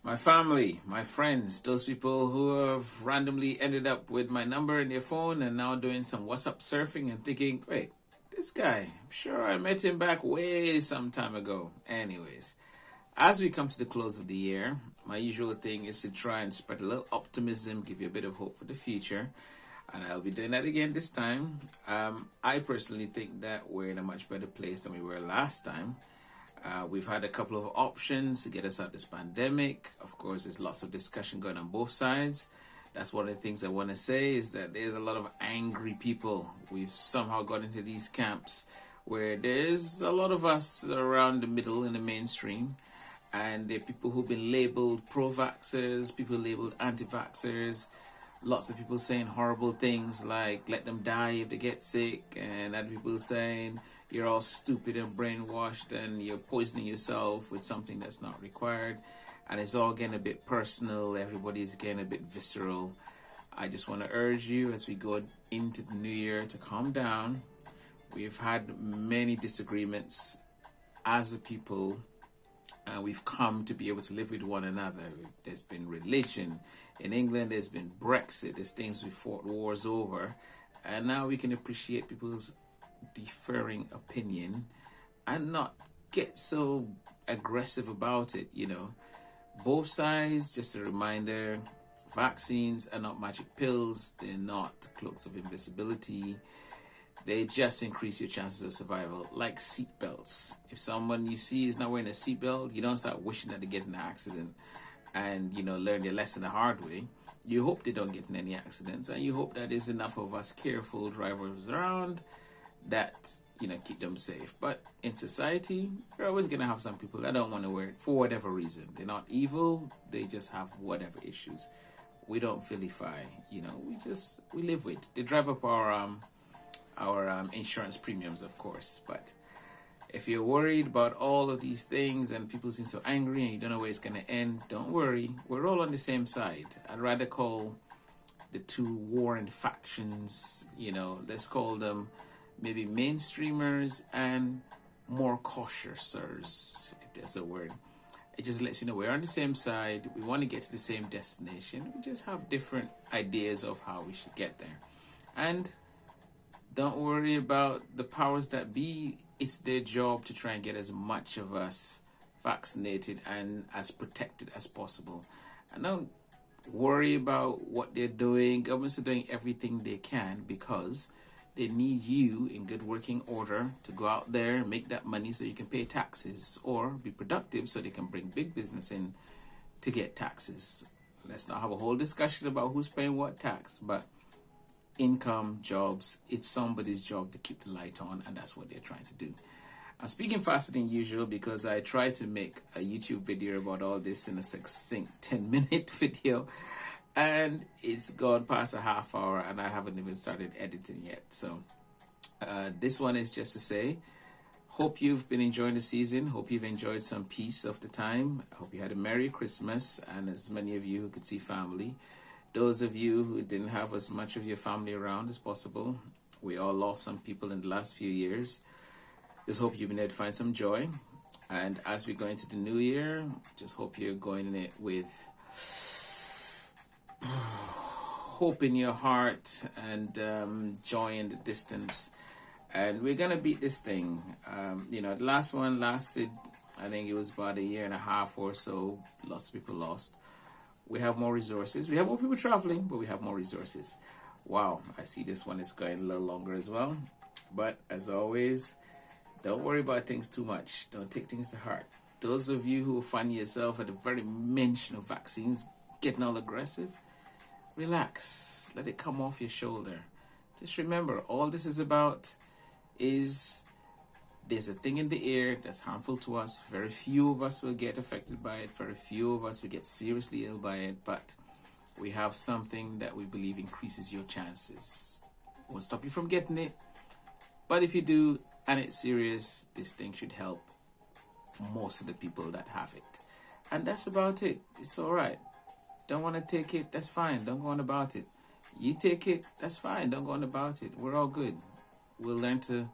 My family, my friends, those people who have randomly ended up with my number in their phone and now doing some WhatsApp surfing and thinking, wait, this guy, I'm sure I met him back way some time ago. Anyways, as we come to the close of the year, my usual thing is to try and spread a little optimism, give you a bit of hope for the future. And I'll be doing that again this time. I personally think that we're in a much better place than we were last time. We've had a couple of options to get us out of this pandemic. Of course, there's lots of discussion going on both sides. That's one of the things I want to say is that there's a lot of angry people. We've somehow got into these camps where there's a lot of us around the middle in the mainstream. And there are people who've been labeled pro-vaxxers, people labeled anti-vaxxers. Lots of people saying horrible things like let them die if they get sick, and other people saying you're all stupid and brainwashed and you're poisoning yourself with something that's not required. And it's all getting a bit personal. Everybody's getting a bit visceral. I just want to urge you as we go into the new year to calm down. We've had many disagreements as a people, and we've come to be able to live with one another. There's been religion. In England, there's been Brexit. There's things we fought wars over. And now we can appreciate people's differing opinion and not get so aggressive about it, you know. Both sides, just a reminder, vaccines are not magic pills. They're not cloaks of invisibility. They just increase your chances of survival, like seatbelts. If someone you see is not wearing a seatbelt, you don't start wishing that they get in an accident and, you know, learn their lesson the hard way. You hope they don't get in any accidents, and you hope that there's enough of us careful drivers around that, you know, keep them safe. But in society, you're always going to have some people that don't want to wear it for whatever reason. They're not evil, they just have whatever issues. We don't vilify, you know, we live with. They drive up our insurance premiums, of course. But if you're worried about all of these things and people seem so angry and you don't know where it's going to end, don't worry. We're all on the same side. I'd rather call the two warring factions, you know, let's call them maybe mainstreamers and more cautiousers, if there's a word. It just lets you know we're on the same side. We want to get to the same destination. We just have different ideas of how we should get there. And don't worry about the powers that be. It's their job to try and get as much of us vaccinated and as protected as possible. And don't worry about what they're doing. Governments are doing everything they can because they need you in good working order to go out there and make that money so you can pay taxes or be productive so they can bring big business in to get taxes. Let's not have a whole discussion about who's paying what tax, but income, jobs, it's somebody's job to keep the light on, and that's what they're trying to do. I'm speaking faster than usual because I tried to make a YouTube video about all this in a succinct 10-minute video, and it's gone past a half hour and I haven't even started editing yet. So this one is just to say, hope you've been enjoying the season. Hope you've enjoyed some peace of the time. I hope you had a Merry Christmas, and as many of you who could see family. Those of you who didn't have as much of your family around as possible, we all lost some people in the last few years. Just hope you've been able to find some joy. And as we go into the new year, just hope you're going in it with hope in your heart and joy in the distance. And we're going to beat this thing. You know, the last one lasted, I think it was about a year and a half or so. Lots of people lost. We have more resources. We have more people traveling, but we have more resources. Wow, I see this one is going a little longer as well. But as always, don't worry about things too much. Don't take things to heart. Those of you who find yourself at the very mention of vaccines getting all aggressive, relax. Let it come off your shoulder. Just remember, all this is about is there's a thing in the air that's harmful to us. Very few of us will get affected by it. Very few of us will get seriously ill by it. But we have something that we believe increases your chances. Won't stop you from getting it. But if you do, and it's serious, this thing should help most of the people that have it. And that's about it. It's all right. Don't want to take it, that's fine. Don't go on about it. You take it, that's fine. Don't go on about it. We're all good. We'll learn to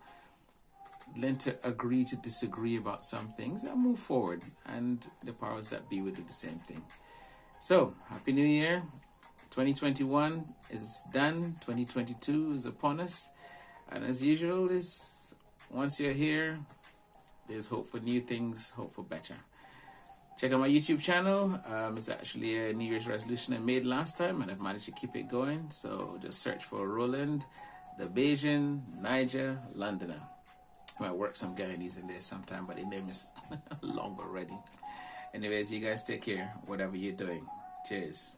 learn to agree to disagree about some things and move forward. And the powers that be will do the same thing. So, Happy New Year. 2021 is done. 2022 is upon us. And as usual, once you're here, there's hope for new things, hope for better. Check out my YouTube channel. It's actually a New Year's resolution I made last time, and I've managed to keep it going. So just search for Roland, the Bajan, Niger, Londoner. I might work some Guyanese in there sometime, but the name is long already. Anyways, you guys take care, whatever you're doing. Cheers.